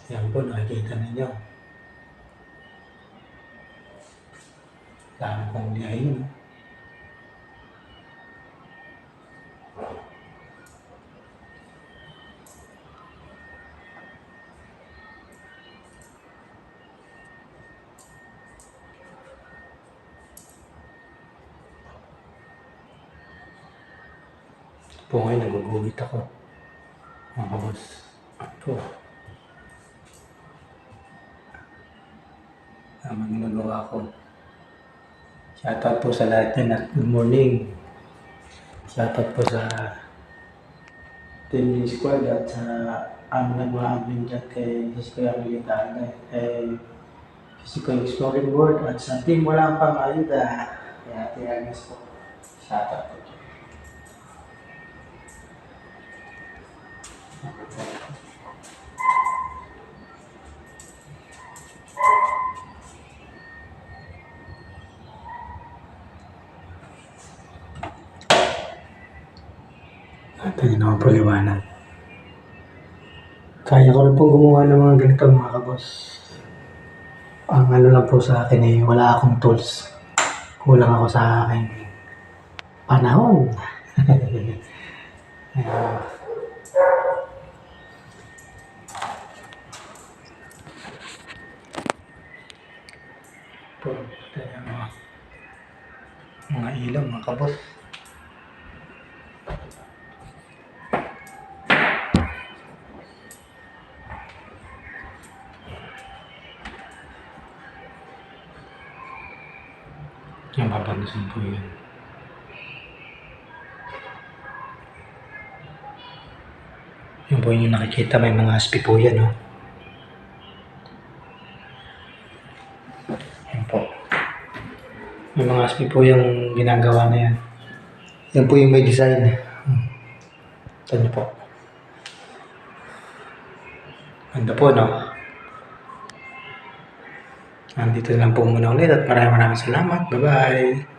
Yan po, nakikita ninyo. Dami pong liyahin. Po ngayon, naguguhit ako. Mga kabos. Ito. Tamang ginagawa ko. Shoutout po sa lahat yan at good morning. Shoutout po sa Team Squad at sa aming nag-admin dyan kay Jessica Yamilitaga, kay Jessica Exploring World at sa team Walang Pang Ayuda. Kaya Tiagas po. Shoutout po. Ito naman po liwanag. Kaya ko rin pong gumawa ng mga ganito mga kabos. Ang ano lang po sa akin eh, wala akong tools. Kulang ako sa aking panahon. Po, mga ilaw mga kabos. Yung papanusin po yun. Yung po yung nakikita, may mga aspi po yan, no? Yan po. May mga aspi po yung ginagawa na yan. Yan po yung may design. Ito nyo po. Ganda po, no? Nandito lang po muna ulit at maraming salamat. Bye-bye!